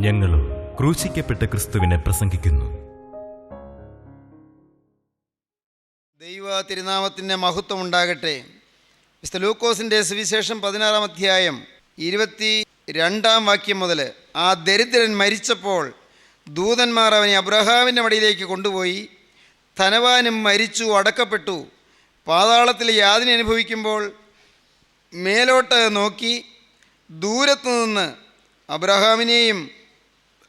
ഞങ്ങളും ക്രൂശിക്കപ്പെട്ട ക്രിസ്തുവിനെ പ്രസംഗിക്കുന്നു. ദൈവ തിരുനാമത്തിൻ്റെ മഹത്വം ഉണ്ടാകട്ടെ. വിശുദ്ധ ലൂക്കോസിൻ്റെ സുവിശേഷം 16-ാം അധ്യായം 22-ാം വാക്യം മുതൽ, ആ ദരിദ്രൻ മരിച്ചപ്പോൾ ദൂതന്മാർ അവനെ അബ്രഹാമിൻ്റെ മടിയിലേക്ക് കൊണ്ടുപോയി. ധനവാനും മരിച്ചു, അടക്കപ്പെട്ടു. പാതാളത്തിൽ യാതന അനുഭവിക്കുമ്പോൾ മേലോട്ട് നോക്കി ദൂരത്തു നിന്ന് അബ്രഹാമിനെയും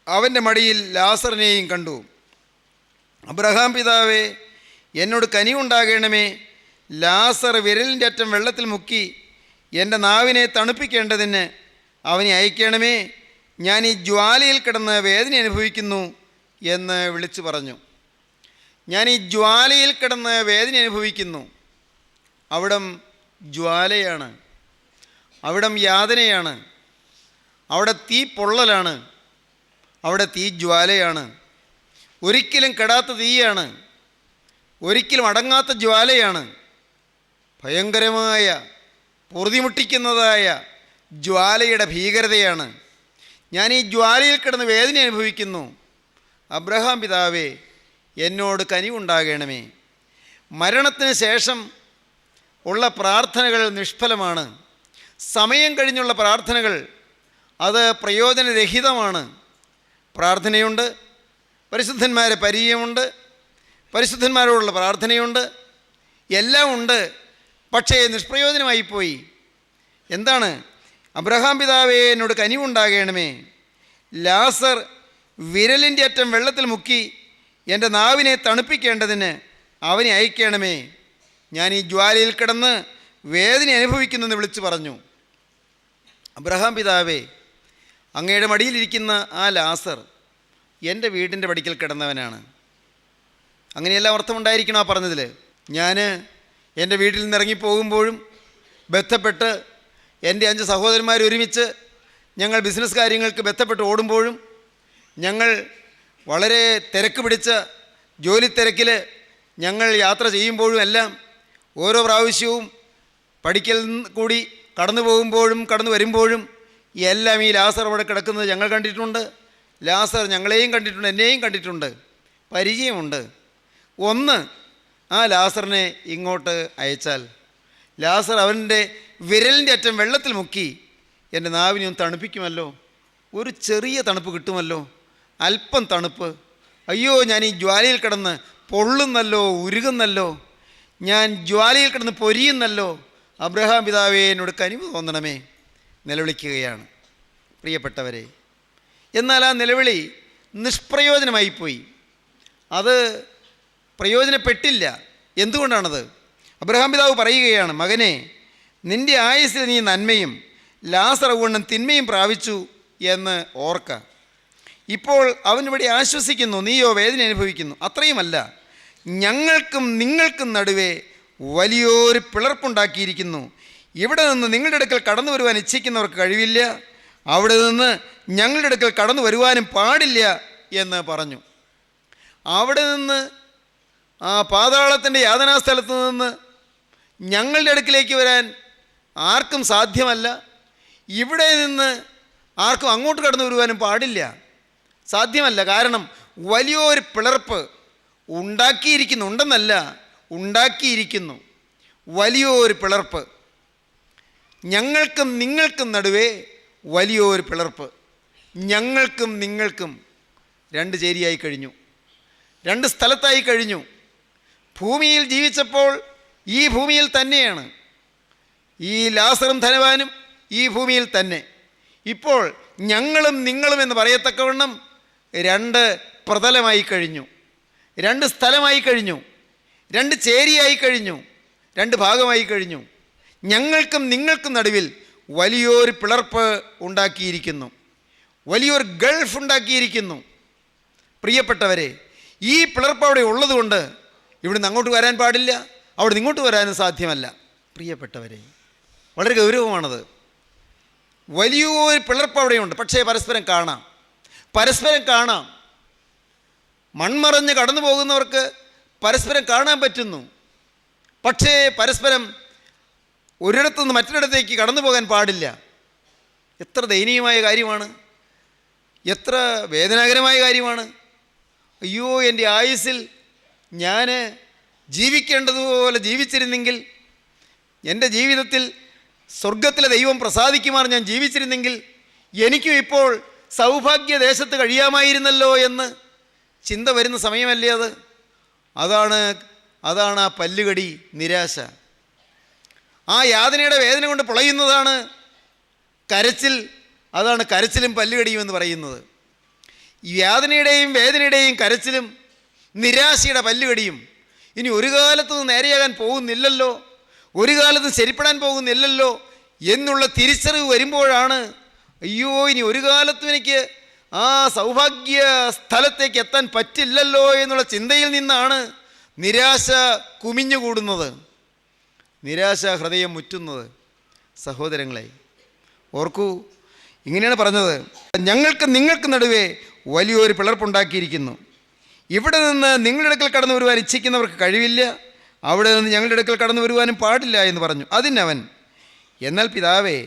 അവൻ്റെ മടിയിൽ ലാസറിനെയും കണ്ടു. അബ്രഹാം പിതാവേ, എന്നോട് കനിവുണ്ടാകണമേ. ലാസർ വിരലിൻ്റെ അറ്റം വെള്ളത്തിൽ മുക്കി എൻ്റെ നാവിനെ തണുപ്പിക്കേണ്ടതിന് അവനെ അയക്കണമേ. ഞാൻ ഈ ജ്വാലയിൽ കിടന്ന് വേദന അനുഭവിക്കുന്നു എന്ന് വിളിച്ചു പറഞ്ഞു. ഞാൻ ഈ ജ്വാലയിൽ കിടന്ന് വേദന അനുഭവിക്കുന്നു. അവിടം ജ്വാലയാണ്, അവിടം യാതനയാണ്, അവിടെ തീ പൊള്ളലാണ്, അവിടെ തീ ജ്വാലയാണ്. ഒരിക്കലും കെടാത്ത തീയാണ്, ഒരിക്കലും അടങ്ങാത്ത ജ്വാലയാണ്. ഭയങ്കരമായ പൊറുതിമുട്ടിക്കുന്നതായ ജ്വാലയുടെ ഭീകരതയാണ്. ഞാൻ ഈ ജ്വാലയിൽ കിടന്ന് വേദന അനുഭവിക്കുന്നു. അബ്രഹാം പിതാവേ, എന്നോട് കനിവുണ്ടാകണമേ. മരണത്തിന് ശേഷം ഉള്ള പ്രാർത്ഥനകൾ നിഷ്ഫലമാണ്. സമയം കഴിഞ്ഞുള്ള പ്രാർത്ഥനകൾ അത് പ്രയോജനരഹിതമാണ്. പ്രാർത്ഥനയുണ്ട്, പരിശുദ്ധന്മാരെ പരിചയമുണ്ട്, പരിശുദ്ധന്മാരോടുള്ള പ്രാർത്ഥനയുണ്ട്, എല്ലാം ഉണ്ട്. പക്ഷേ നിഷ്പ്രയോജനമായിപ്പോയി. എന്താണ്? അബ്രഹാം പിതാവേ, എന്നോട് കനിവുണ്ടാകണമേ. ലാസർ വിരലിൻ്റെ അറ്റം വെള്ളത്തിൽ മുക്കി എൻ്റെ നാവിനെ തണുപ്പിക്കേണ്ടതിന് അവനെ അയക്കണമേ. ഞാൻ ഈ ജ്വാലയിൽ കിടന്ന് വേദന അനുഭവിക്കുന്നെന്ന് വിളിച്ചു പറഞ്ഞു. അബ്രഹാം പിതാവേ, അങ്ങയുടെ മടിയിലിരിക്കുന്ന ആ ലാസർ എൻ്റെ വീടിൻ്റെ പടിക്കൽ കിടന്നവനാണ്. അങ്ങനെയെല്ലാം അർത്ഥമുണ്ടായിരിക്കണം ആ പറഞ്ഞതിൽ. ഞാൻ എൻ്റെ വീട്ടിൽ നിന്ന് ഇറങ്ങിപ്പോകുമ്പോഴും ബന്ധപ്പെട്ട് എൻ്റെ 5 സഹോദരന്മാർ ഒരുമിച്ച് ഞങ്ങൾ ബിസിനസ് കാര്യങ്ങൾക്ക് ബന്ധപ്പെട്ട് ഓടുമ്പോഴും, ഞങ്ങൾ വളരെ തിരക്ക് പിടിച്ച ജോലി തിരക്കിൽ ഞങ്ങൾ യാത്ര ചെയ്യുമ്പോഴും എല്ലാം ഓരോ പ്രാവശ്യവും പടിക്കൽ കൂടി കടന്നു പോകുമ്പോഴും കടന്നു വരുമ്പോഴും എല്ലാം ഈ ലാസർ അവിടെ കിടക്കുന്നത് ഞങ്ങൾ കണ്ടിട്ടുണ്ട്. ലാസർ ഞങ്ങളെയും കണ്ടിട്ടുണ്ട്, എന്നെയും കണ്ടിട്ടുണ്ട്, പരിചയമുണ്ട്. ഒന്ന്, ആ ലാസറിനെ ഇങ്ങോട്ട് അയച്ചാൽ ലാസർ അവൻ്റെ വിരലിൻ്റെ അറ്റം വെള്ളത്തിൽ മുക്കി എൻ്റെ നാവിനെ ഒന്ന് തണുപ്പിക്കുമല്ലോ. ഒരു ചെറിയ തണുപ്പ് കിട്ടുമല്ലോ, അല്പം തണുപ്പ്. അയ്യോ, ഞാൻ ഈ ജ്വാലയിൽ കിടന്ന് പൊള്ളുന്നല്ലോ, ഉരുകുന്നല്ലോ, ഞാൻ ജ്വാലയിൽ കിടന്ന് പൊരിയുന്നല്ലോ. അബ്രഹാം പിതാവേ, എന്നോട് കനിവ് തോന്നണമേ. നിലവിളിക്കുകയാണ് പ്രിയപ്പെട്ടവരെ. എന്നാൽ ആ നിലവിളി നിഷ്പ്രയോജനമായിപ്പോയി. അത് പ്രയോജനപ്പെട്ടില്ല. എന്തുകൊണ്ടാണത്? അബ്രഹാം പിതാവ് പറയുകയാണ്, മകനെ, നിൻ്റെ ആയുസ്സിൽ നീ നന്മയും ലാസർ കൊണ്ടും തിന്മയും പ്രാപിച്ചു എന്ന് ഓർക്ക. ഇപ്പോൾ അവനിവിടെ ആശ്വസിക്കുന്നു, നീയോ വേദന അനുഭവിക്കുന്നു. അത്രയുമല്ല, ഞങ്ങൾക്കും നിങ്ങൾക്കും നടുവേ വലിയൊരു പിളർപ്പുണ്ടാക്കിയിരിക്കുന്നു. ഇവിടെ നിന്ന് നിങ്ങളുടെ അടുക്കൽ കടന്നു വരുവാൻ ഇച്ഛിക്കുന്നവർക്ക് കഴിവില്ല, അവിടെ നിന്ന് ഞങ്ങളുടെ അടുക്കൽ കടന്നു വരുവാനും പാടില്ല എന്ന് പറഞ്ഞു. അവിടെ നിന്ന്, ആ പാതാളത്തിൻ്റെ യാതനാസ്ഥലത്ത് നിന്ന് ഞങ്ങളുടെ അടുക്കിലേക്ക് വരാൻ ആർക്കും സാധ്യമല്ല. ഇവിടെ നിന്ന് ആർക്കും അങ്ങോട്ട് കടന്നു വരുവാനും പാടില്ല, സാധ്യമല്ല. കാരണം വലിയൊരു പിളർപ്പ് ഉണ്ടാക്കിയിരിക്കുന്നുണ്ടെന്നല്ല, ഉണ്ടാക്കിയിരിക്കുന്നു വലിയൊരു പിളർപ്പ്. ഞങ്ങൾക്കും നിങ്ങൾക്കും നടുവേ വലിയൊരു പിളർപ്പ്. ഞങ്ങൾക്കും നിങ്ങൾക്കും 2 ചേരിയായി കഴിഞ്ഞു, 2 സ്ഥലത്തായി കഴിഞ്ഞു. ഭൂമിയിൽ ജീവിച്ചപ്പോൾ ഈ ഭൂമിയിൽ തന്നെയാണ്, ഈ ലാസറും ധനവാനും ഈ ഭൂമിയിൽ തന്നെ. ഇപ്പോൾ ഞങ്ങളും നിങ്ങളും എന്ന് പറയത്തക്കവണ്ണം 2 പ്രതലമായി കഴിഞ്ഞു, 2 സ്ഥലമായി കഴിഞ്ഞു, 2 ചേരിയായി കഴിഞ്ഞു, 2 ഭാഗമായി കഴിഞ്ഞു. ഞങ്ങൾക്കും നിങ്ങൾക്കും നടുവിൽ വലിയൊരു പിളർപ്പ് ഉണ്ടാക്കിയിരിക്കുന്നു, വലിയൊരു ഗൾഫ് ഉണ്ടാക്കിയിരിക്കുന്നു. പ്രിയപ്പെട്ടവരെ, ഈ പിളർപ്പ് അവിടെ ഉള്ളതുകൊണ്ട് ഇവിടുന്ന് അങ്ങോട്ട് വരാൻ പാടില്ല, അവിടെ നിന്ന് ഇങ്ങോട്ട് വരാനും സാധ്യമല്ല. പ്രിയപ്പെട്ടവരെ, വളരെ ഗൗരവമാണത്. വലിയൊരു പിളർപ്പ് അവിടെയുണ്ട്. പക്ഷേ പരസ്പരം കാണാം. മൺമറഞ്ഞ് കടന്നു പോകുന്നവർക്ക് പരസ്പരം കാണാൻ പറ്റുന്നു. പക്ഷേ പരസ്പരം ഒരിടത്തുനിന്ന് മറ്റൊരിടത്തേക്ക് കടന്നു പോകാൻ പാടില്ല. എത്ര ദയനീയമായ കാര്യമാണ്! എത്ര വേദനാകരമായ കാര്യമാണ്. അയ്യോ, എൻ്റെ ആയുസ്സിൽ ഞാൻ ജീവിക്കേണ്ടതുപോലെ ജീവിച്ചിരുന്നെങ്കിൽ, എൻ്റെ ജീവിതത്തിൽ സ്വർഗത്തിലെ ദൈവം പ്രസാദിക്കുമാർ ഞാൻ ജീവിച്ചിരുന്നെങ്കിൽ എനിക്കും ഇപ്പോൾ സൗഭാഗ്യദേശത്ത് കഴിയാമായിരുന്നല്ലോ എന്ന് ചിന്ത വരുന്ന സമയമല്ലേ അത്. അതാണ് ആ പല്ലുകടി, നിരാശ. ആ യാതനയുടെ വേദന കൊണ്ട് പൊളയുന്നതാണ് കരച്ചിൽ. അതാണ് കരച്ചിലും പല്ലുകടിയും എന്ന് പറയുന്നത്. ഈ യാതനയുടെയും വേദനയുടെയും കരച്ചിലും നിരാശയുടെ പല്ലുകടിയും ഇനി ഒരു കാലത്തും നേരെയാകാൻ പോകുന്നില്ലല്ലോ, ഒരു കാലത്തും ശരിപ്പെടാൻ പോകുന്നില്ലല്ലോ എന്നുള്ള തിരിച്ചറിവ് വരുമ്പോഴാണ് അയ്യോ, ഇനി ഒരു കാലത്തും എനിക്ക് ആ സൗഭാഗ്യ സ്ഥലത്തേക്ക് എത്താൻ പറ്റില്ലല്ലോ എന്നുള്ള ചിന്തയിൽ നിന്നാണ് നിരാശ കുമിഞ്ഞുകൂടുന്നത്, നിരാശ ഹൃദയം മുറ്റുന്നത്. സഹോദരങ്ങളെ ഓർക്കൂ, ഇങ്ങനെയാണ് പറഞ്ഞത്, ഞങ്ങൾക്ക് നിങ്ങൾക്ക് നടുവേ വലിയൊരു പിളർപ്പുണ്ടാക്കിയിരിക്കുന്നു. ഇവിടെ നിന്ന് നിങ്ങളുടെ അടുക്കൽ കടന്നു വരുവാൻ ഇച്ഛിക്കുന്നവർക്ക് കഴിവില്ല, അവിടെ നിന്ന് ഞങ്ങളുടെ അടുക്കൽ കടന്നു വരുവാനും പാടില്ല എന്ന് പറഞ്ഞു. അതിനവൻ, എന്നാൽ പിതാവേ,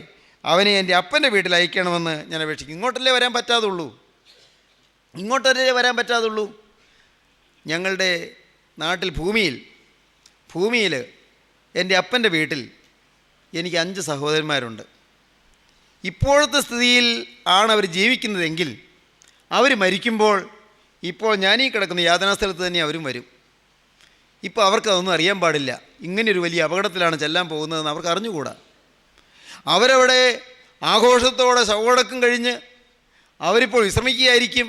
അവനെ എൻ്റെ അപ്പൻ്റെ വീട്ടിൽ അയക്കണമെന്ന് ഞാൻ അപേക്ഷിക്കും. ഇങ്ങോട്ടല്ലേ വരാൻ പറ്റാതുള്ളൂ. ഞങ്ങളുടെ നാട്ടിൽ ഭൂമിയിൽ എൻ്റെ അപ്പൻ്റെ വീട്ടിൽ എനിക്ക് 5 സഹോദരന്മാരുണ്ട്. ഇപ്പോഴത്തെ സ്ഥിതിയിൽ ആണ് അവർ ജീവിക്കുന്നതെങ്കിൽ അവർ മരിക്കുമ്പോൾ ഇപ്പോൾ ഞാനീ കിടക്കുന്ന യാതനാസ്ഥലത്ത് തന്നെ അവരും വരും. ഇപ്പോൾ അവർക്കതൊന്നും അറിയാൻ പാടില്ല. ഇങ്ങനെയൊരു വലിയ അപകടത്തിലാണ് ചെല്ലാൻ പോകുന്നതെന്ന് അവർക്ക് അറിഞ്ഞുകൂടാ. അവരവിടെ ആഘോഷത്തോടെ ശവമടക്കം കഴിഞ്ഞ് അവരിപ്പോൾ വിശ്രമിക്കുകയായിരിക്കും.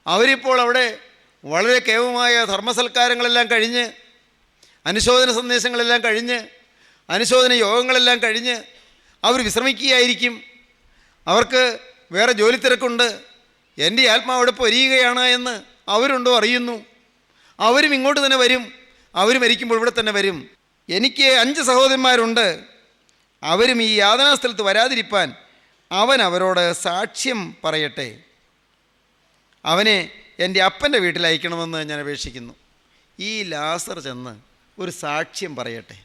അവരിപ്പോൾ അവിടെ വളരെ കേവലമായ ധർമ്മസൽക്കാരങ്ങളെല്ലാം കഴിഞ്ഞ്, അനുശോചന സന്ദേശങ്ങളെല്ലാം കഴിഞ്ഞ്, അനുശോചന യോഗങ്ങളെല്ലാം കഴിഞ്ഞ് അവർ വിശ്രമിക്കുകയായിരിക്കും. അവർക്ക് വേറെ ജോലി തിരക്കുണ്ട്. എൻ്റെ ആത്മാവ് അവിടെ പൊരിയുകയാണ് എന്ന് അവരുണ്ടോ അറിയുന്നു. അവരും ഇങ്ങോട്ട് തന്നെ വരും. അവർ മരിക്കുമ്പോൾ ഇവിടെ തന്നെ വരും. എനിക്ക് 5 സഹോദരന്മാരുണ്ട്. അവരും ഈ യാതനാസ്ഥലത്ത് വരാതിരിപ്പാൻ അവൻ അവരോട് സാക്ഷ്യം പറയട്ടെ. അവനെ എൻ്റെ അപ്പൻ്റെ വീട്ടിൽ അയക്കണമെന്ന് ഞാൻ അപേക്ഷിക്കുന്നു. ഈ ലാസർ ചെന്ന് ഒരു സാക്ഷ്യം പറയട്ടെ.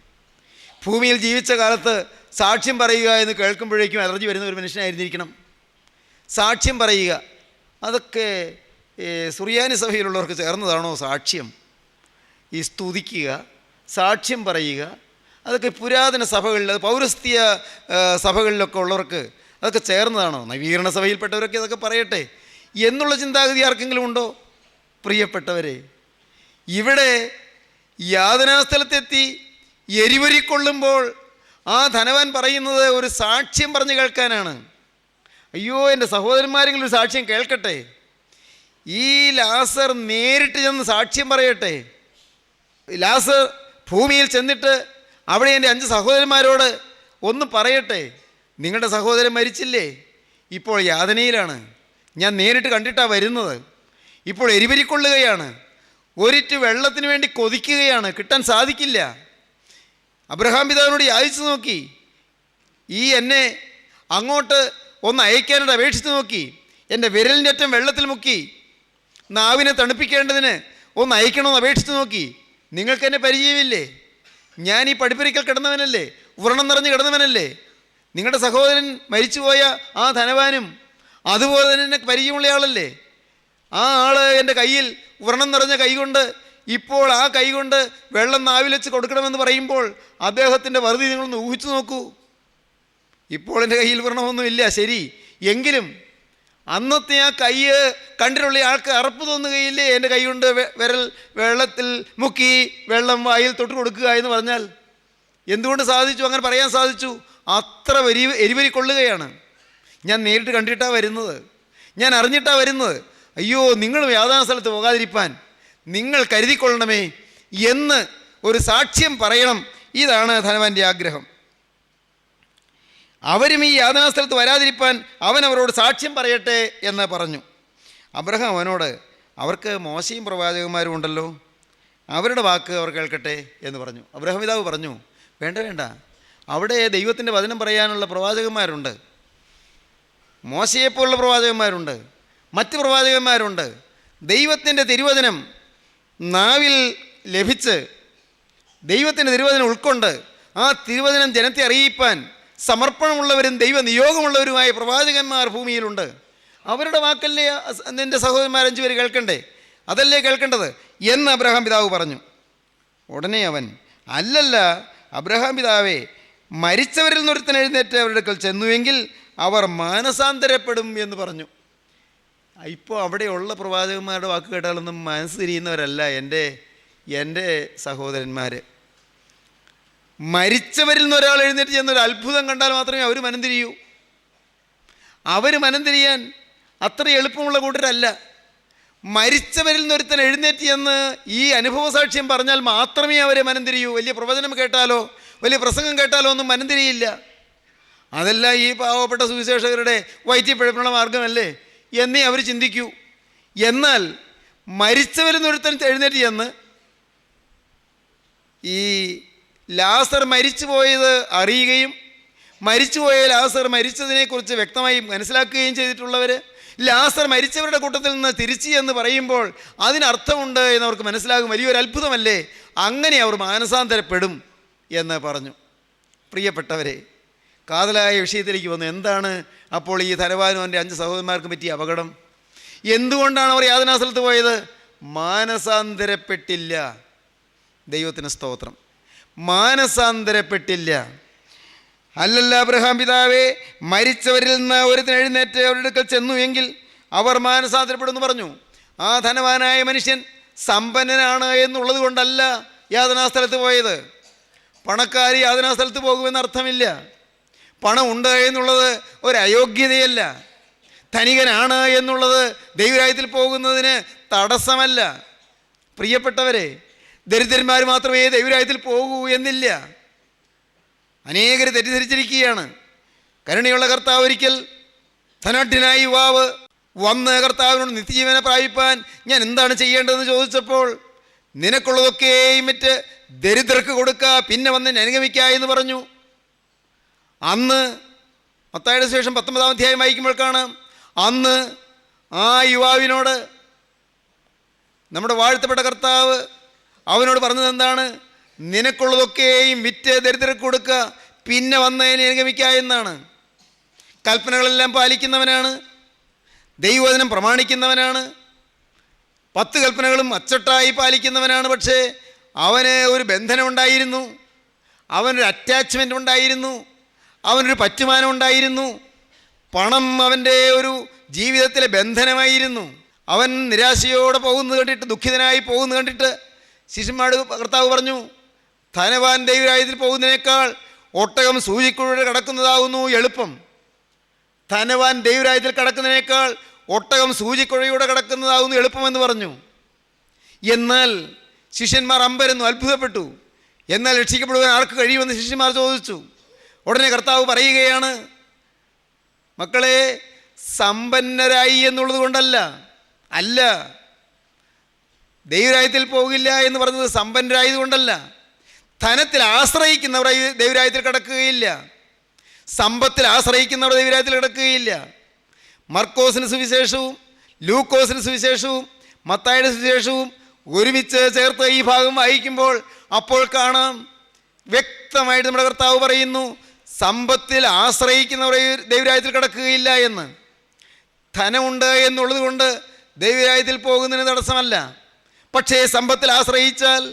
ഭൂമിയിൽ ജീവിച്ച കാലത്ത് സാക്ഷ്യം പറയുക എന്ന് കേൾക്കുമ്പോഴേക്കും അലർജി വരുന്ന ഒരു മനുഷ്യനായിരുന്നിരിക്കണം. സാക്ഷ്യം പറയുക, അതൊക്കെ സുറിയാനി സഭയിലുള്ളവർക്ക് ചേർന്നതാണോ സാക്ഷ്യം? ഈ സ്തുതിക്കുക, സാക്ഷ്യം പറയുക, അതൊക്കെ പുരാതന സഭകളിൽ, അത് പൗരസ്ത്യ സഭകളിലൊക്കെ ഉള്ളവർക്ക് അതൊക്കെ ചേർന്നതാണോ? നവീകരണ സഭയിൽപ്പെട്ടവരൊക്കെ ഇതൊക്കെ പറയട്ടെ എന്നുള്ള ചിന്താഗതി ആർക്കെങ്കിലും ഉണ്ടോ? പ്രിയപ്പെട്ടവരെ, ഇവിടെ യാതനാസ്ഥലത്തെത്തി എരിവരിക്കൊള്ളുമ്പോൾ ആ ധനവാൻ പറയുന്നത് ഒരു സാക്ഷ്യം പറഞ്ഞു കേൾക്കാനാണ്. അയ്യോ, എൻ്റെ സഹോദരന്മാരെങ്കിലും ഒരു സാക്ഷ്യം കേൾക്കട്ടെ. ഈ ലാസർ നേരിട്ട് ചെന്ന് സാക്ഷ്യം പറയട്ടെ. ലാസർ ഭൂമിയിൽ ചെന്നിട്ട് അവിടെ എൻ്റെ 5 സഹോദരന്മാരോട് ഒന്ന് പറയട്ടെ, നിങ്ങളുടെ സഹോദരൻ മരിച്ചില്ലേ, ഇപ്പോൾ യാതനയിലാണ്, ഞാൻ നേരിട്ട് കണ്ടിട്ടാണ് വരുന്നത്, ഇപ്പോൾ എരിവരിക്കൊള്ളുകയാണ്, ഒരിറ്റ് വെള്ളത്തിന് വേണ്ടി കൊതിക്കുകയാണ്, കിട്ടാൻ സാധിക്കില്ല. അബ്രഹാം പിതാവിനോട് യാചിച്ചു നോക്കി, എന്നെ അങ്ങോട്ട് ഒന്ന് അയക്കാനായിട്ട് അപേക്ഷിച്ച് നോക്കി, എൻ്റെ വിരലിൻ്റെ അറ്റം വെള്ളത്തിൽ മുക്കി നാവിനെ തണുപ്പിക്കേണ്ടതിന് ഒന്ന് അയക്കണമെന്ന് അപേക്ഷിച്ച് നോക്കി. നിങ്ങൾക്കെന്നെ പരിചയമില്ലേ? ഞാൻ ഈ പടിപ്പുരയ്ക്കൽ കിടന്നവനല്ലേ, വ്രണം നിറഞ്ഞ് കിടന്നവനല്ലേ? നിങ്ങളുടെ സഹോദരൻ മരിച്ചുപോയ ആ ധനവാനും അതുപോലെ തന്നെ പരിചയമുള്ള ആളല്ലേ? ആ ആൾ എൻ്റെ കയ്യിൽ വ്രണം നിറഞ്ഞ കൈകൊണ്ട് ഇപ്പോൾ ആ കൈകൊണ്ട് വെള്ളം നാവിൽ വെച്ച് കൊടുക്കണമെന്ന് പറയുമ്പോൾ അദ്ദേഹത്തിൻ്റെ വറുതി നിങ്ങളൊന്ന് ഊഹിച്ചു നോക്കൂ. ഇപ്പോൾ എൻ്റെ കയ്യിൽ വ്രണമൊന്നുമില്ല, ശരി, എങ്കിലും അന്നത്തെ ആ കൈ കണ്ടിട്ടുള്ള ആൾക്ക് അറപ്പ് തോന്നുകയില്ലേ? എൻ്റെ കൈ കൊണ്ട് വിരൽ വെള്ളത്തിൽ മുക്കി വെള്ളം വായിൽ തൊട്ട് കൊടുക്കുക എന്ന് പറഞ്ഞാൽ എന്തുകൊണ്ട് സാധിച്ചു? അങ്ങനെ പറയാൻ സാധിച്ചു. അത്ര എരിവരിക്കൊള്ളുകയാണ്. ഞാൻ നേരിട്ട് കണ്ടിട്ടാണ് വരുന്നത്, ഞാൻ അറിഞ്ഞിട്ടാണ് വരുന്നത്. അയ്യോ, നിങ്ങളും യാതനാ സ്ഥലത്ത് പോകാതിരിപ്പാൻ നിങ്ങൾ കരുതിക്കൊള്ളണമേ എന്ന് ഒരു സാക്ഷ്യം പറയണം. ഇതാണ് ധനവാൻ്റെ ആഗ്രഹം. അവരും ഈ യാതനാ സ്ഥലത്ത് വരാതിരിപ്പാൻ അവൻ അവരോട് സാക്ഷ്യം പറയട്ടെ എന്ന് പറഞ്ഞു. അബ്രഹാം അവനോട്, അവർക്ക് മോശയും പ്രവാചകന്മാരും ഉണ്ടല്ലോ, അവരുടെ വാക്ക് അവർ കേൾക്കട്ടെ എന്ന് പറഞ്ഞു. അബ്രഹാം പിതാവ് പറഞ്ഞു, വേണ്ട, അവിടെ ദൈവത്തിൻ്റെ വചനം പറയാനുള്ള പ്രവാചകന്മാരുണ്ട്, മോശയെപ്പോലുള്ള പ്രവാചകന്മാരുണ്ട്, മറ്റ് പ്രവാചകന്മാരുണ്ട്. ദൈവത്തിൻ്റെ തിരുവചനം നാവിൽ ലഭിച്ച് ദൈവത്തിൻ്റെ തിരുവചനം ഉൾക്കൊണ്ട് ആ തിരുവചനം ജനത്തെ അറിയിപ്പാൻ സമർപ്പണമുള്ളവരും ദൈവനിയോഗമുള്ളവരുമായ പ്രവാചകന്മാർ ഭൂമിയിലുണ്ട്. അവരുടെ വാക്കല്ലേ നിൻ്റെ സഹോദരന്മാർ 5 പേര് കേൾക്കണ്ടേ? അതല്ലേ കേൾക്കേണ്ടത് എന്ന് അബ്രഹാം പിതാവ് പറഞ്ഞു. ഉടനെ അവൻ, അല്ലല്ല അബ്രഹാം പിതാവേ, മരിച്ചവരിൽ നിന്നൊരുത്തൻ എഴുന്നേറ്റ് അവരുടെ അടുക്കൽ ചെന്നുവെങ്കിൽ അവർ മാനസാന്തരപ്പെടും എന്ന് പറഞ്ഞു. ഇപ്പോൾ അവിടെയുള്ള പ്രവാചകന്മാരുടെ വാക്ക് കേട്ടാലൊന്നും മനസ്സ് തിരിയുന്നവരല്ല എൻ്റെ സഹോദരന്മാർ. മരിച്ചവരിൽ നിന്ന് ഒരാൾ എഴുന്നേറ്റ് ചെന്നൊരു അത്ഭുതം കണ്ടാൽ മാത്രമേ അവർ മനം തിരിയൂ. അവർ മനം തിരിയാൻ അത്ര എളുപ്പമുള്ള കൂട്ടരല്ല. മരിച്ചവരിൽ നിന്നൊരുത്തൻ എഴുന്നേറ്റ് എന്ന് ഈ അനുഭവ സാക്ഷ്യം പറഞ്ഞാൽ മാത്രമേ അവരെ മനം തിരിയൂ. വലിയ പ്രവചനം കേട്ടാലോ വലിയ പ്രസംഗം കേട്ടാലോ ഒന്നും മനം തിരിയില്ല. അതെല്ലാം ഈ പാവപ്പെട്ട സുവിശേഷകരുടെ വയറ്റിപ്പിഴപ്പിനുള്ള മാർഗമല്ലേ എന്നേ അവർ ചിന്തിക്കൂ. എന്നാൽ മരിച്ചവരിൽ നിന്നൊരുത്തൻ എഴുന്നേറ്റ് ചെന്ന് ഈ ലാസർ മരിച്ചു പോയത് അറിയുകയും മരിച്ചുപോയ ലാസർ മരിച്ചതിനെക്കുറിച്ച് വ്യക്തമായി മനസ്സിലാക്കുകയും ചെയ്തിട്ടുള്ളവർ ലാസർ മരിച്ചവരുടെ കൂട്ടത്തിൽ നിന്ന് തിരിച്ചു എന്ന് പറയുമ്പോൾ അതിനർത്ഥമുണ്ട് എന്നവർക്ക് മനസ്സിലാകും. വലിയൊരു അത്ഭുതമല്ലേ, അങ്ങനെ അവർ മാനസാന്തരപ്പെടും എന്ന് പറഞ്ഞു. പ്രിയപ്പെട്ടവരെ, കാതലായ വിഷയത്തിലേക്ക് വന്നു. എന്താണ് അപ്പോൾ ഈ ധനവാനും എൻ്റെ 5 സഹോദരന്മാർക്കും പറ്റിയ അപകടം? എന്തുകൊണ്ടാണ് അവർ യാതനാസ്ഥലത്ത് പോയത്? മാനസാന്തരപ്പെട്ടില്ല. ദൈവത്തിന് സ്തോത്രം. മാനസാന്തരപ്പെട്ടില്ല. അല്ലല്ല അബ്രഹാം പിതാവേ, മരിച്ചവരിൽ നിന്ന് ഒരുത്തൻ എഴുന്നേറ്റ് അവരുടെ അടുക്കൽ ചെന്നു എങ്കിൽ അവർ മാനസാന്തരപ്പെടുമെന്ന് പറഞ്ഞു. ആ ധനവാനായ മനുഷ്യൻ സമ്പന്നനാണ് എന്നുള്ളത് കൊണ്ടല്ല യാതനാസ്ഥലത്ത് പോയത്. പണക്കാരി യാതനാസ്ഥലത്ത് പോകുമെന്ന് അർത്ഥമില്ല. പണമുണ്ട് എന്നുള്ളത് ഒരു അയോഗ്യതയല്ല. ധനികനാണ് എന്നുള്ളത് ദൈവരാജ്യത്തിൽ പോകുന്നതിന് തടസ്സമല്ല. പ്രിയപ്പെട്ടവരെ, ദരിദ്രന്മാർ മാത്രമേ ദൈവരാജ്യത്തിൽ പോകൂ എന്നില്ല. അനേകർ തെറ്റിദ്ധരിച്ചിരിക്കുകയാണ്. കരുണയുള്ള കർത്താവ് ഒരിക്കൽ ധനാഢ്യനായ യുവാവ് വന്ന് കർത്താവിനോട് നിത്യജീവനെ പ്രാപിപ്പാൻ ഞാൻ എന്താണ് ചെയ്യേണ്ടതെന്ന് ചോദിച്ചപ്പോൾ, നിനക്കുള്ളതൊക്കെയും മറ്റ് ദരിദ്രർക്ക് കൊടുക്കുക, പിന്നെ വന്ന് എന്നെ അനുഗമിക്കുക എന്ന് പറഞ്ഞു. അന്ന് മത്തായിയുടെ സുവിശേഷം 19-ാം അധ്യായം വായിക്കുമ്പോൾ കാണാം, അന്ന് ആ യുവാവിനോട് നമ്മുടെ വാഴ്ത്തപ്പെട്ട കർത്താവ് അവനോട് പറഞ്ഞത് എന്താണ്? നിനക്കുള്ളതൊക്കെയും വിറ്റ് ദരിദ്രർക്ക് കൊടുക്കുക, പിന്നെ വന്ന് എന്നെ അനുഗമിക്കുക എന്നാണ്. കൽപ്പനകളെല്ലാം പാലിക്കുന്നവനാണ്, ദൈവവചനം പ്രമാണിക്കുന്നവനാണ്, 10 കൽപ്പനകളും അച്ചട്ടായി പാലിക്കുന്നവനാണ്. പക്ഷേ അവന് ഒരു ബന്ധനമുണ്ടായിരുന്നു, അവനൊരു അറ്റാച്ച്മെൻ്റ് ഉണ്ടായിരുന്നു, അവനൊരു പറ്റുമാനം ഉണ്ടായിരുന്നു. പണം അവൻ്റെ ഒരു ജീവിതത്തിലെ ബന്ധനമായിരുന്നു. അവൻ നിരാശയോടെ പോകുന്നത് കണ്ടിട്ട്, ദുഃഖിതനായി പോകുന്നത് കണ്ടിട്ട് ശിഷ്യന്മാരോട് കർത്താവ് പറഞ്ഞു, ധനവാൻ ദൈവരാജ്യത്തിൽ പോകുന്നതിനേക്കാൾ ഒട്ടകം സൂചിക്കുഴി കടക്കുന്നതാകുന്നു എളുപ്പം. ധനവാൻ ദൈവരാജ്യത്തിൽ കടക്കുന്നതിനേക്കാൾ ഒട്ടകം സൂചിക്കുഴയുടെ കടക്കുന്നതാകുന്നു എളുപ്പമെന്ന് പറഞ്ഞു. എന്നാൽ ശിഷ്യന്മാർ അമ്പരന്നു, അത്ഭുതപ്പെട്ടു. എന്നാൽ രക്ഷിക്കപ്പെടുവാൻ ആർക്ക് കഴിയുമെന്ന് ശിഷ്യന്മാർ ചോദിച്ചു. ഉടനെ കർത്താവ് പറയുകയാണ്, മക്കളെ, സമ്പന്നരായി എന്നുള്ളത് കൊണ്ടല്ല, അല്ല, ദൈവരാജ്യത്തിൽ പോകില്ല എന്ന് പറഞ്ഞത് സമ്പന്നരായതുകൊണ്ടല്ല. ധനത്തിൽ ആശ്രയിക്കുന്നവർ ദൈവരാജ്യത്തിൽ കിടക്കുകയില്ല, സമ്പത്തിൽ ആശ്രയിക്കുന്നവർ ദൈവരാജ്യത്തിൽ കിടക്കുകയില്ല. മർക്കോസിന് സുവിശേഷവും ലൂക്കോസിന് സുവിശേഷവും മത്തായിയുടെ സുവിശേഷവും ഒരുമിച്ച് ചേർത്ത് ഈ ഭാഗം വായിക്കുമ്പോൾ അപ്പോൾ കാണാം, വ്യക്തമായിട്ട് നമ്മുടെ കർത്താവ് പറയുന്നു, സമ്പത്തിൽ ആശ്രയിക്കുന്നവർ ദൈവരാജ്യത്തിൽ കിടക്കുകയില്ല എന്ന്. ധനമുണ്ട് എന്നുള്ളത് കൊണ്ട് ദൈവരാജ്യത്തിൽ പോകുന്നതിന് തടസ്സമല്ല. പക്ഷേ സമ്പത്തിൽ ആശ്രയിച്ചാൽ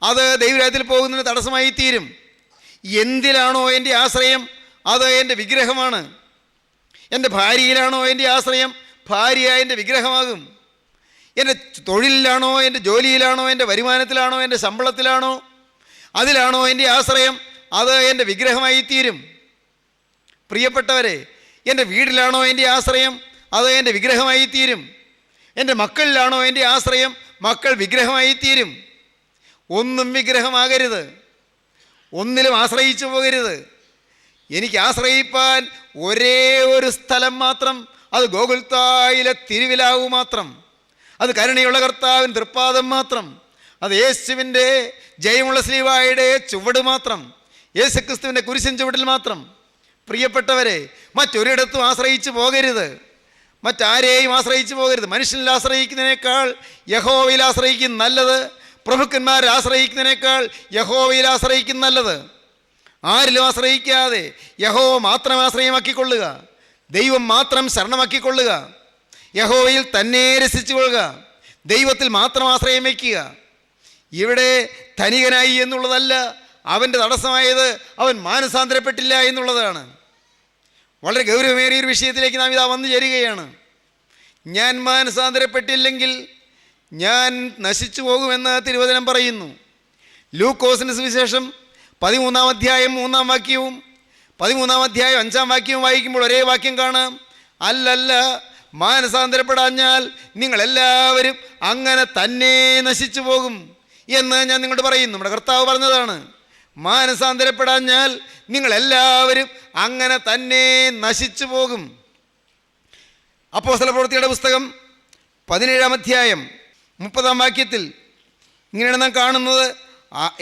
അത് ദൈവരാജ്യത്തിൽ പോകുന്നതിന് തടസ്സമായി തീരും. എന്തിലാണോ എൻ്റെ ആശ്രയം അത് എൻ്റെ വിഗ്രഹമാണ്. എൻ്റെ ഭാര്യയിലാണോ എൻ്റെ ആശ്രയം, ഭാര്യ എൻ്റെ വിഗ്രഹമാകും. എൻ്റെ തൊഴിലിലാണോ, എൻ്റെ ജോലിയിലാണോ, എൻ്റെ വരുമാനത്തിലാണോ, എൻ്റെ ശമ്പളത്തിലാണോ, അതിലാണോ എൻ്റെ ആശ്രയം, അത് എൻ്റെ വിഗ്രഹമായി തീരും. പ്രിയപ്പെട്ടവരെ, എൻ്റെ വീട്ടിലാണോ എൻ്റെ ആശ്രയം, അത് എൻ്റെ വിഗ്രഹമായി തീരും. എൻ്റെ മക്കളിലാണോ എൻ്റെ ആശ്രയം, മക്കൾ വിഗ്രഹമായി തീരും. ഒന്നും വിഗ്രഹമാകരുത്, ഒന്നിലും ആശ്രയിച്ചു പോകരുത്. എനിക്ക് ആശ്രയിപ്പാൻ ഒരേ ഒരു സ്ഥലം മാത്രം, അത് ഗോകുൽത്തായിലെ തിരുവിലാവു മാത്രം, അത് കരുണയുള്ള കർത്താവിൻ തൃപ്പാദം മാത്രം, അത് യേശുവിൻ്റെ ജയമുള്ള സ്ലീവായുടെ ചുവട് മാത്രം, യേശുക്രിസ്തുവിൻ്റെ കുരിശൻ ചുവട്ടിൽ മാത്രം. പ്രിയപ്പെട്ടവരെ, മറ്റൊരിടത്തും ആശ്രയിച്ചു പോകരുത്, മറ്റാരെയും ആശ്രയിച്ചു പോകരുത്. മനുഷ്യനിൽ ആശ്രയിക്കുന്നതിനേക്കാൾ യഹോവയിൽ ആശ്രയിക്കുന്ന നല്ലത്, പ്രഭുക്കന്മാരെ ആശ്രയിക്കുന്നതിനേക്കാൾ യഹോവയിൽ ആശ്രയിക്കുന്ന നല്ലത്. ആരിലും ആശ്രയിക്കാതെ യഹോവ മാത്രം ആശ്രയമാക്കിക്കൊള്ളുക. ദൈവം മാത്രം ശരണമാക്കിക്കൊള്ളുക, യഹോവയിൽ തന്നെ രസിച്ചു കൊള്ളുക, ദൈവത്തിൽ മാത്രം ആശ്രയം വയ്ക്കുക. ഇവിടെ ധനികനായി എന്നുള്ളതല്ല അവൻ്റെ തടസ്സമായത്, അവൻ മാനസാന്തരപ്പെട്ടില്ല എന്നുള്ളതാണ്. വളരെ ഗൗരവമേറിയൊരു വിഷയത്തിലേക്ക് നാം ഇതാ വന്നു ചേരുകയാണ്. ഞാൻ മാനസാന്തരപ്പെട്ടില്ലെങ്കിൽ ഞാൻ നശിച്ചു പോകുമെന്ന് തിരുവചനം പറയുന്നു. ലൂക്കോസിൻ്റെ സുവിശേഷം 13-ാം അധ്യായം 3-ാം വാക്യവും 13-ാം അധ്യായം 5-ാം വാക്യവും വായിക്കുമ്പോൾ ഒരേ വാക്യം കാണാം. അല്ലല്ല, മാനസാന്തരപ്പെടാഞ്ഞാൽ നിങ്ങളെല്ലാവരും അങ്ങനെ തന്നെ നശിച്ചു പോകും എന്ന് ഞാൻ നിങ്ങളോട് പറയുന്നു. നമ്മുടെ കർത്താവ് പറഞ്ഞതാണ്, മാനസാന്തരപ്പെടാഞ്ഞാൽ നിങ്ങളെല്ലാവരും അങ്ങനെ തന്നെ നശിച്ചു പോകും. അപ്പോസ്തലപ്രവൃത്തിയുടെ പുസ്തകം 17-ാം അധ്യായം 30-ാം വാക്യത്തിൽ ഇങ്ങനെയാണ് നാം കാണുന്നത്.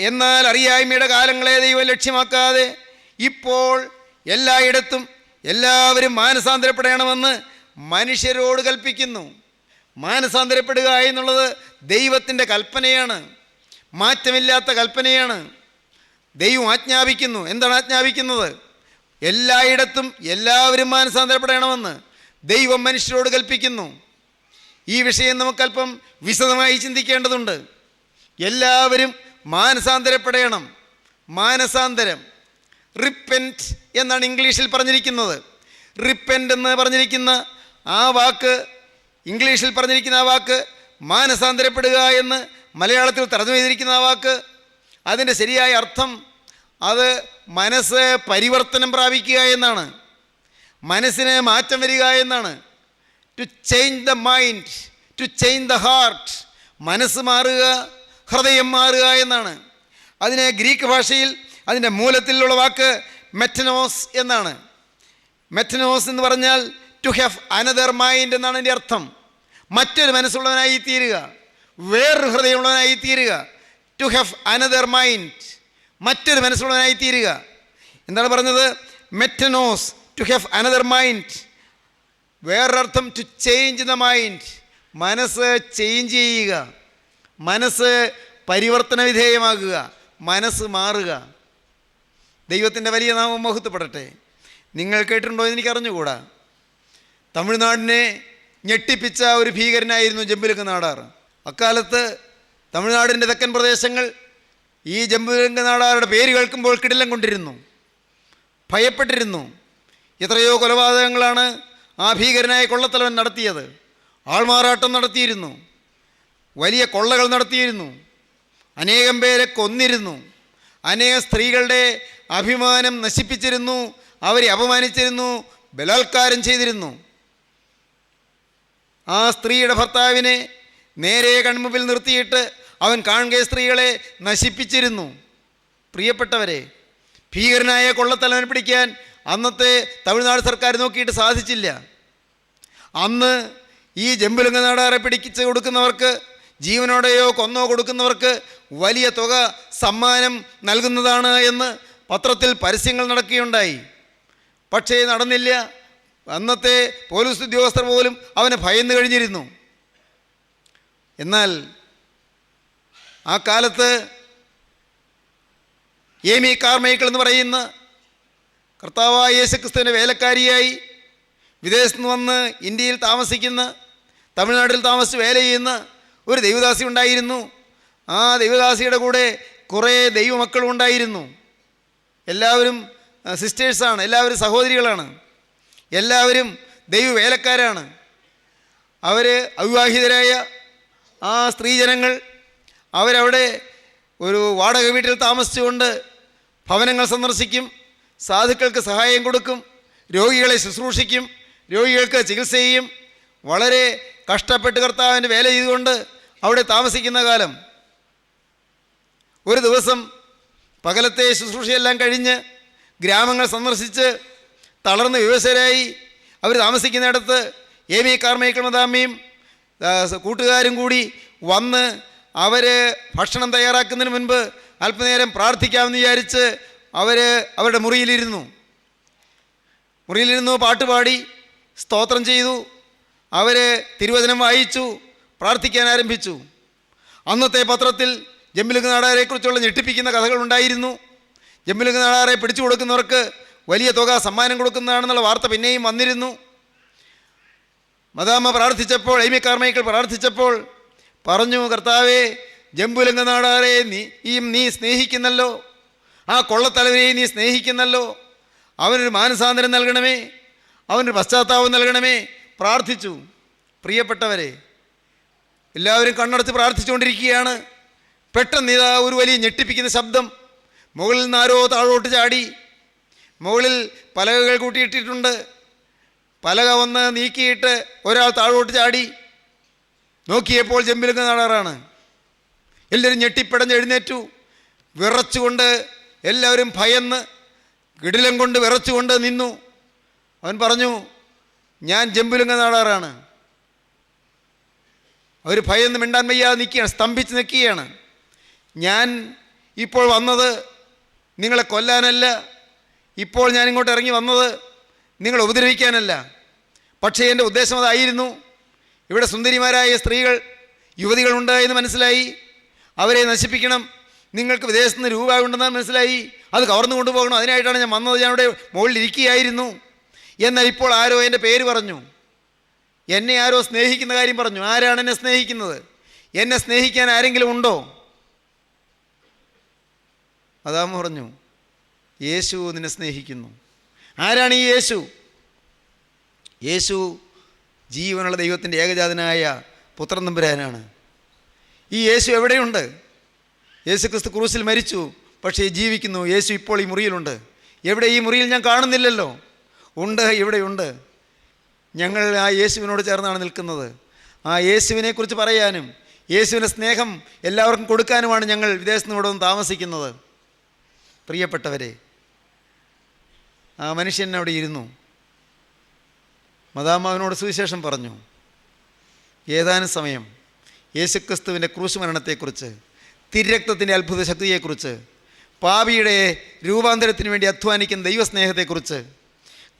എന്നാൽ അറിയായ്മയുടെ കാലങ്ങളെ ദൈവം ലക്ഷ്യമാക്കാതെ ഇപ്പോൾ എല്ലായിടത്തും എല്ലാവരും മാനസാന്തരപ്പെടണമെന്ന് മനുഷ്യരോട് കൽപ്പിക്കുന്നു. മാനസാന്തരപ്പെടുക എന്നുള്ളത് ദൈവത്തിൻ്റെ കൽപ്പനയാണ്, മാറ്റമില്ലാത്ത കൽപ്പനയാണ്. ദൈവം ആജ്ഞാപിക്കുന്നു. എന്താണ് ആജ്ഞാപിക്കുന്നത്? എല്ലായിടത്തും എല്ലാവരും മാനസാന്തരപ്പെടണമെന്ന് ദൈവം മനുഷ്യരോട് കൽപ്പിക്കുന്നു. ഈ വിഷയം നമുക്കല്പം വിശദമായി ചിന്തിക്കേണ്ടതുണ്ട്. എല്ലാവരും മാനസാന്തരപ്പെടണം. മാനസാന്തരം, റിപ്പൻറ്റ് എന്നാണ് ഇംഗ്ലീഷിൽ പറഞ്ഞിരിക്കുന്നത്. റിപ്പൻറ്റ് എന്ന് പറഞ്ഞിരിക്കുന്ന ആ വാക്ക്, ഇംഗ്ലീഷിൽ പറഞ്ഞിരിക്കുന്ന ആ വാക്ക്, മാനസാന്തരപ്പെടുക എന്ന് മലയാളത്തിൽ തർജ്ജമ ചെയ്തിരിക്കുന്ന ആ വാക്ക്, അതിൻ്റെ ശരിയായ അർത്ഥം അത് മനസ്സ് പരിവർത്തനം പ്രാപിക്കുക എന്നാണ്, മനസ്സിന് മാറ്റം വരിക എന്നാണ്. To change the mind, to change the heart, മനസ്സ് മാറുക, ഹൃദയം മാറുക എന്നാണ്. അതിന് ഗ്രീക്ക് ഭാഷയിൽ അതിൻ്റെ മൂലത്തിലുള്ള വാക്ക് മെറ്റനോസ് എന്നാണ്. മെറ്റനോസ് എന്ന് പറഞ്ഞാൽ ടു ഹാവ് അനദർ മൈൻഡ് എന്നാണ് എൻ്റെ അർത്ഥം. മറ്റൊരു മനസ്സുള്ളവനായി തീരുക, വേറൊരു ഹൃദയമുള്ളവനായി തീരുക. ടു ഹാവ് അനദർ മൈൻഡ്, മറ്റൊരു മനസ്സുള്ളവനായി തീരുക. എന്താണ് പറഞ്ഞത്? മെറ്റനോസ്, ടു ഹാവ് അനദർ മൈൻഡ്. വേറൊരർത്ഥം ടു ചേഞ്ച് ദ മൈൻഡ്, മനസ്സ് ചേഞ്ച് ചെയ്യുക, മനസ്സ് പരിവർത്തന വിധേയമാകുക, മനസ്സ് മാറുക. ദൈവത്തിൻ്റെ വലിയ നാമം മഹത്വപ്പെടട്ടെ. നിങ്ങൾ കേട്ടിട്ടുണ്ടോ എന്ന് എനിക്ക് അറിഞ്ഞുകൂടാ. തമിഴ്നാടിനെ ഞെട്ടിപ്പിച്ച ഒരു ഭീകരനായിരുന്നു ജംബുലിംഗ നാടാർ. അക്കാലത്ത് തമിഴ്നാടിൻ്റെ തെക്കൻ പ്രദേശങ്ങൾ ഈ ജംബുലിംഗ നാടാറുടെ പേര് കേൾക്കുമ്പോൾ കിടിലം കൊണ്ടിരുന്നു, ഭയപ്പെട്ടിരുന്നു. എത്രയോ കൊലപാതകങ്ങളാണ് ആ ഭീകരനായ കൊള്ളത്തലവൻ നടത്തിയത്. ആൾമാറാട്ടം നടത്തിയിരുന്നു, വലിയ കൊള്ളകൾ നടത്തിയിരുന്നു, അനേകം പേരെ കൊന്നിരുന്നു, അനേകം സ്ത്രീകളുടെ അഭിമാനം നശിപ്പിച്ചിരുന്നു, അവരെ അപമാനിച്ചിരുന്നു, ബലാത്കാരം ചെയ്തിരുന്നു. ആ സ്ത്രീയുടെ ഭർത്താവിനെ നേരെ കൺമുമ്പിൽ നിർത്തിയിട്ട് അവൻ കാണുക സ്ത്രീകളെ നശിപ്പിച്ചിരുന്നു. പ്രിയപ്പെട്ടവരെ, ഭീകരനായ കൊള്ളത്തലവനെ പിടിക്കാൻ അന്നത്തെ തമിഴ്നാട് സർക്കാർ നോക്കിയിട്ട് സാധിച്ചില്ല. അന്ന് ഈ ജംബുലിംഗ നാടാറെ പിടിച്ച് കൊടുക്കുന്നവർക്ക്, ജീവനോടെയോ കൊന്നോ കൊടുക്കുന്നവർക്ക് വലിയ തുക സമ്മാനം നൽകുന്നതാണ് എന്ന് പത്രത്തിൽ പരസ്യങ്ങൾ നടക്കുകയുണ്ടായി. പക്ഷേ നടന്നില്ല. അന്നത്തെ പോലീസ് ഉദ്യോഗസ്ഥർ പോലും അവനെ ഭയന്ന് കഴിഞ്ഞിരുന്നു. എന്നാൽ ആ കാലത്ത് ഏമി കാർമൈക്കിൾ എന്ന് പറയുന്ന കർത്താവായ യേശുക്രിസ്തുവിൻ്റെ വേലക്കാരിയായി വിദേശത്ത് നിന്ന് വന്ന് ഇന്ത്യയിൽ താമസിക്കുന്ന, തമിഴ്നാട്ടിൽ താമസിച്ച് വേല ചെയ്യുന്ന ഒരു ദൈവദാസി ഉണ്ടായിരുന്നു. ആ ദൈവദാസിയുടെ കൂടെ കുറേ ദൈവമക്കളും ഉണ്ടായിരുന്നു. എല്ലാവരും സിസ്റ്റേഴ്സാണ്, എല്ലാവരും സഹോദരികളാണ്, എല്ലാവരും ദൈവ വേലക്കാരാണ്. അവർ അവിവാഹിതരായ ആ സ്ത്രീജനങ്ങൾ അവരവിടെ ഒരു വാടക വീട്ടിൽ താമസിച്ചുകൊണ്ട് ഭവനങ്ങൾ സന്ദർശിക്കും, സാധുക്കൾക്ക് സഹായം കൊടുക്കും, രോഗികളെ ശുശ്രൂഷിക്കും, രോഗികൾക്ക് ചികിത്സ ചെയ്യും. വളരെ കഷ്ടപ്പെട്ട് കർത്താവിൻ്റെ വേല ചെയ്തുകൊണ്ട് അവിടെ താമസിക്കുന്ന കാലം, ഒരു ദിവസം പകലത്തെ ശുശ്രൂഷയെല്ലാം കഴിഞ്ഞ് ഗ്രാമങ്ങൾ സന്ദർശിച്ച് തളർന്ന് വിവശരായി അവർ താമസിക്കുന്നിടത്ത് ഏമി കാർമൈക്കിൾ മദാമ്മയും കൂട്ടുകാരും കൂടി വന്ന് അവർ ഭക്ഷണം തയ്യാറാക്കുന്നതിന് മുൻപ് അല്പനേരം പ്രാർത്ഥിക്കാമെന്ന് വിചാരിച്ച് അവരുടെ മുറിയിലിരുന്നു. പാട്ടുപാടി സ്തോത്രം ചെയ്തു. അവർ തിരുവചനം വായിച്ചു, പ്രാർത്ഥിക്കാൻ ആരംഭിച്ചു. അന്നത്തെ പത്രത്തിൽ ജംബുലിംഗ നാടാരെക്കുറിച്ചുള്ള ഞെട്ടിപ്പിക്കുന്ന കഥകളുണ്ടായിരുന്നു. ജംബുലിംഗ നാടാറെ പിടിച്ചു കൊടുക്കുന്നവർക്ക് വലിയ തുക സമ്മാനം കൊടുക്കുന്നതാണെന്നുള്ള വാർത്ത പിന്നെയും വന്നിരുന്നു. മദാമ്മ പ്രാർത്ഥിച്ചപ്പോൾ, എയ്മി കാർമൈക്കിൾ പ്രാർത്ഥിച്ചപ്പോൾ പറഞ്ഞു, കർത്താവേ, ജംബുലംഗ നാടാറെ നീ സ്നേഹിക്കുന്നല്ലോ, ആ കൊള്ളത്തലവനെയും നീ സ്നേഹിക്കുന്നല്ലോ, അവനൊരു മാനസാന്തരം നൽകണമേ, അവനൊരു പശ്ചാത്താപം നൽകണമേ. പ്രാർത്ഥിച്ചു. പ്രിയപ്പെട്ടവരെ, എല്ലാവരും കണ്ണടച്ച് പ്രാർത്ഥിച്ചുകൊണ്ടിരിക്കുകയാണ്. പെട്ടെന്ന് ഇതാ ഒരു വലിയ ഞെട്ടിപ്പിക്കുന്ന ശബ്ദം. മുകളിൽ നിന്ന് ആരോ താഴോട്ട് ചാടി. മുകളിൽ പലകകൾ കൂട്ടിയിട്ടിട്ടുണ്ട്. പലക ഒന്ന് നീക്കിയിട്ട് ഒരാൾ താഴോട്ട് ചാടി. നോക്കിയപ്പോൾ ജംബുലംഗ നാടാറാണ്. എല്ലാവരും ഞെട്ടിപ്പടഞ്ഞ് എഴുന്നേറ്റു. വിറച്ചുകൊണ്ട്, എല്ലാവരും ഭയന്ന് കിടിലം കൊണ്ട് വിറച്ചുകൊണ്ട് നിന്നു. അവൻ പറഞ്ഞു, ഞാൻ ജംബുലംഗ നാടാറാണ്. അവർ ഭയന്ന് മിണ്ടാൻ വയ്യാതെ നിൽക്കുകയാണ്, സ്തംഭിച്ച് നിൽക്കുകയാണ്. ഞാൻ ഇപ്പോൾ വന്നത് നിങ്ങളെ കൊല്ലാനല്ല, ഇപ്പോൾ ഞാൻ ഇങ്ങോട്ട് ഇറങ്ങി വന്നത് നിങ്ങളെ ഉപദ്രവിക്കാനല്ല. പക്ഷേ എൻ്റെ ഉദ്ദേശം അതായിരുന്നു. ഇവിടെ സുന്ദരിമാരായ സ്ത്രീകൾ, യുവതികളുണ്ട് എന്ന് മനസ്സിലായി. അവരെ നശിപ്പിക്കണം. നിങ്ങൾക്ക് വിദേശത്ത് നിന്ന് രൂപ ഉണ്ടെന്ന് മനസ്സിലായി. അത് കവർന്നു കൊണ്ടുപോകണം. അതിനായിട്ടാണ് ഞാൻ വന്നത്. ഞാൻ ഇവിടെ മുകളിലിരിക്കുകയായിരുന്നു. എന്നാൽ ഇപ്പോൾ ആരോ എൻ്റെ പേര് പറഞ്ഞു. എന്നെ ആരോ സ്നേഹിക്കുന്ന കാര്യം പറഞ്ഞു. ആരാണ് എന്നെ സ്നേഹിക്കുന്നത്? എന്നെ സ്നേഹിക്കാൻ ആരെങ്കിലും ഉണ്ടോ? അതാമ പറഞ്ഞു, യേശു നിന്നെ സ്നേഹിക്കുന്നു. ആരാണ് ഈ യേശു? യേശു ജീവനുള്ള ദൈവത്തിൻ്റെ ഏകജാതനായ പുത്രൻ തമ്പുരാനാണ്. ഈ യേശു എവിടെയുണ്ട്? യേശു ക്രിസ്തു ക്രൂസിൽ മരിച്ചു, പക്ഷേ ജീവിക്കുന്നു. യേശു ഇപ്പോൾ ഈ മുറിയിലുണ്ട്. എവിടെ? ഈ മുറിയിൽ ഞാൻ കാണുന്നില്ലല്ലോ. ഉണ്ട്, ഇവിടെയുണ്ട്. ഞങ്ങൾ ആ യേശുവിനോട് ചേർന്നാണ് നിൽക്കുന്നത്. ആ യേശുവിനെക്കുറിച്ച് പറയാനും യേശുവിൻ്റെ സ്നേഹം എല്ലാവർക്കും കൊടുക്കാനുമാണ് ഞങ്ങൾ വിദേശത്ത് നിന്ന് ഇവിടെ വന്ന് താമസിക്കുന്നത്. പ്രിയപ്പെട്ടവരെ, ആ മനുഷ്യൻ അവിടെ ഇരുന്നു. മദാമാവിനോട് സുവിശേഷം പറഞ്ഞു. ഏതാനും സമയം യേശുക്രിസ്തുവിൻ്റെ ക്രൂശ് മരണത്തെക്കുറിച്ച്, തിരുരക്തത്തിൻ്റെ അത്ഭുത ശക്തിയെക്കുറിച്ച്, പാപിയുടെ രൂപാന്തരത്തിന് വേണ്ടി അധ്വാനിക്കുന്ന ദൈവസ്നേഹത്തെക്കുറിച്ച്,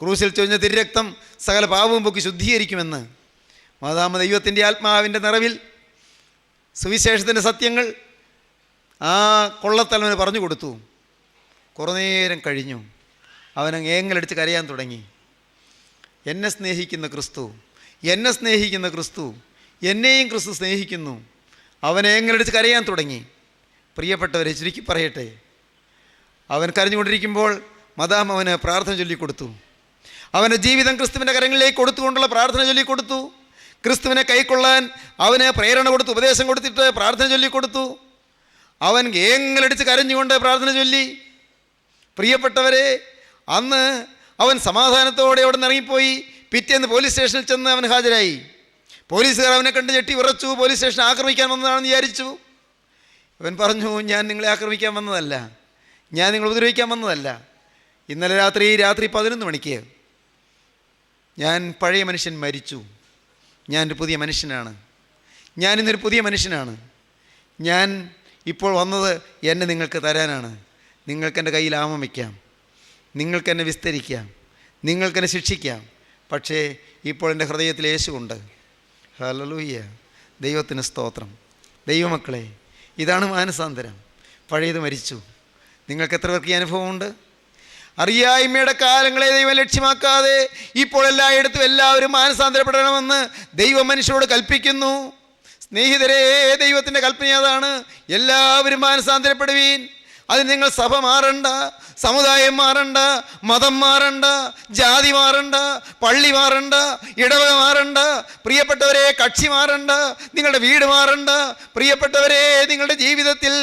ക്രൂശിൽ ചൊരിഞ്ഞ തിരുരക്തം സകല പാപവും പൊക്കി ശുദ്ധീകരിക്കുമെന്ന് മാതാമ ദൈവത്തിൻ്റെ ആത്മാവിൻ്റെ നിറവിൽ സുവിശേഷത്തിൻ്റെ സത്യങ്ങൾ ആ കൊള്ളത്തലവന് പറഞ്ഞു കൊടുത്തു. കുറേ നേരം കഴിഞ്ഞു. അവനങ്ങ് ഏങ്ങലടിച്ച് കരയാൻ തുടങ്ങി. എന്നെ സ്നേഹിക്കുന്ന ക്രിസ്തു, എന്നെ സ്നേഹിക്കുന്ന ക്രിസ്തു, എന്നെയും ക്രിസ്തു സ്നേഹിക്കുന്നു. അവൻ ഏങ്ങലടിച്ച് കരയാൻ തുടങ്ങി. പ്രിയപ്പെട്ടവരെ, ചുരുക്കി പറയട്ടെ, അവൻ കരഞ്ഞുകൊണ്ടിരിക്കുമ്പോൾ മദാം അവന് പ്രാർത്ഥന ചൊല്ലിക്കൊടുത്തു. അവൻ്റെ ജീവിതം ക്രിസ്തുവിൻ്റെ കരങ്ങളിലേക്ക് കൊടുത്തുകൊണ്ടുള്ള പ്രാർത്ഥന ചൊല്ലിക്കൊടുത്തു. ക്രിസ്തുവിനെ കൈക്കൊള്ളാൻ അവന് പ്രേരണ കൊടുത്തു, ഉപദേശം കൊടുത്തിട്ട് പ്രാർത്ഥന ചൊല്ലിക്കൊടുത്തു. അവൻ ഏങ്ങലടിച്ച് കരഞ്ഞുകൊണ്ട് പ്രാർത്ഥന ചൊല്ലി. പ്രിയപ്പെട്ടവരെ, അന്ന് അവൻ സമാധാനത്തോടെ അവിടെ നിന്ന് ഇറങ്ങിപ്പോയി. പിറ്റേന്ന് പോലീസ് സ്റ്റേഷനിൽ ചെന്ന് അവൻ ഹാജരായി. പോലീസുകാർ അവനെ കണ്ട് ഞെട്ടി വിറച്ചു. പോലീസ് സ്റ്റേഷൻ ആക്രമിക്കാൻ വന്നതാണെന്ന് വിചാരിച്ചു. അവൻ പറഞ്ഞു, ഞാൻ നിങ്ങളെ ആക്രമിക്കാൻ വന്നതല്ല, ഞാൻ നിങ്ങളെ ഉപദ്രവിക്കാൻ വന്നതല്ല. ഇന്നലെ രാത്രി 11 മണിക്ക് ഞാൻ പഴയ മനുഷ്യൻ മരിച്ചു. ഞാനൊരു പുതിയ മനുഷ്യനാണ്. ഞാനിന്നൊരു പുതിയ മനുഷ്യനാണ്. ഞാൻ ഇപ്പോൾ വന്നത് എന്നെ നിങ്ങൾക്ക് തരാനാണ്. നിങ്ങൾക്കെൻ്റെ കയ്യിൽ ആമം വയ്ക്കാം, നിങ്ങൾക്കെന്നെ വിസ്തരിക്കാം, നിങ്ങൾക്കെന്നെ ശിക്ഷിക്കാം. പക്ഷേ ഇപ്പോൾ എൻ്റെ ഹൃദയത്തിൽ യേശുവുണ്ട്. ഹല്ലേലൂയ, ദൈവത്തിന് സ്തോത്രം. ദൈവമക്കളെ, ഇതാണ് മാനസാന്തരം. പഴയത് മരിച്ചു. നിങ്ങൾക്ക് എത്ര പേർക്ക് ഈ അനുഭവമുണ്ട്? അറിയായ്മയുടെ കാലങ്ങളെ ദൈവം ലക്ഷ്യമാക്കാതെ ഇപ്പോൾ എല്ലായിടത്തും എല്ലാവരും മാനസാന്തരപ്പെടണമെന്ന് ദൈവം മനുഷ്യരോട് കൽപ്പിക്കുന്നു. സ്നേഹിതരെ, ദൈവത്തിൻ്റെ കൽപ്പന അതാണ്. എല്ലാവരും മാനസാന്തരപ്പെടുവീൻ. അതിന് നിങ്ങൾ സഭ മാറണ്ട, സമുദായം മാറണ്ട, മതം മാറണ്ട, ജാതി മാറണ്ട, പള്ളി മാറണ്ട, ഇടവക മാറണ്ട. പ്രിയപ്പെട്ടവരെ, കക്ഷി മാറണ്ട, നിങ്ങളുടെ വീട് മാറണ്ട. പ്രിയപ്പെട്ടവരെ, നിങ്ങളുടെ ജീവിതത്തിൽ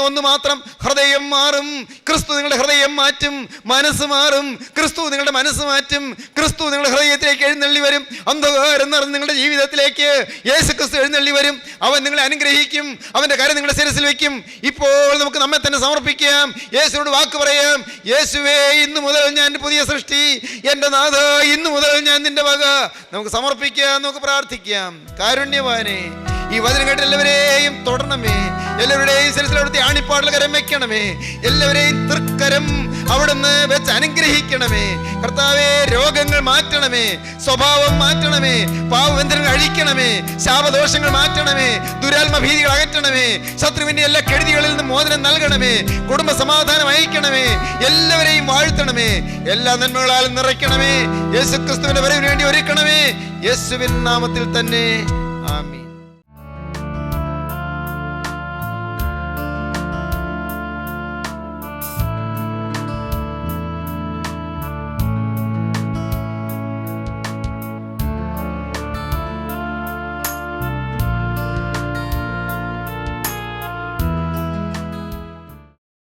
ഒന്ന് മാത്രം, ഹൃദയം മാറും. ക്രിസ്തു നിങ്ങളുടെ ഹൃദയം മാറ്റും. മനസ്സ് മാറും. ക്രിസ്തു നിങ്ങളുടെ മനസ്സ് മാറ്റും. ക്രിസ്തു നിങ്ങളുടെ ഹൃദയത്തിലേക്ക് എഴുന്നള്ളി വരും. അന്ധകാരം നിറഞ്ഞ് നിങ്ങളുടെ ജീവിതത്തിലേക്ക് യേശു ക്രിസ്തു എഴുന്നള്ളി വരും. അവൻ നിങ്ങളെ അനുഗ്രഹിക്കും. അവൻ്റെ കരം നിങ്ങളുടെ ശിരസിൽ വയ്ക്കും. ഇപ്പോൾ നമുക്ക് നമ്മെ തന്നെ സമർപ്പിക്കാം. യേശുവിനോട് വാക്ക് പറയാം. യേശുവേ, ഇന്നു മുതൽ ഞാൻ പുതിയ സൃഷ്ടി. എൻ്റെ നാഥ, ഇന്നു മുതൽ ഞാൻ നിന്റെ വക. നമുക്ക് സമർപ്പിക്കാം, നമുക്ക് പ്രാർത്ഥിക്കാം. കാരുണ്യവാനെ, ഈ വചനം കേട്ട് എല്ലാവരെയും തൊടണമേ. എല്ലാവരുടെയും ശിരസിൽ ആണിപ്പാടിൽ കരം വെക്കണമേ. എല്ലാവരെയും തൃക്കരം അവിടുന്ന് വെച്ച് അനുഗ്രഹിക്കണമേ കർത്താവേ. രോഗങ്ങൾ മാറ്റണമേ, സ്വഭാവം മാറ്റണമേ, പാപബന്ധനങ്ങൾ അഴിക്കണമേ, ശാപദോഷങ്ങൾ മാറ്റണമേ, ദുരാത്മ ഭീതികൾ അകറ്റണമേ, ശത്രുവിന്റെ എല്ലാ കെടുതികളിൽ നിന്നും മോചനം നൽകണമേ, കുടുംബ സമാധാനം അയക്കണമേ, എല്ലാവരെയും വാഴ്ത്തണമേ, എല്ലാ നന്മകളാലും നിറയ്ക്കണമേ, യേശുക്രിസ്തുവിന്റെ വരവിന് വേണ്ടി ഒരുക്കണമേ, യേശുവിൻ നാമത്തിൽ തന്നെ ആമീൻ.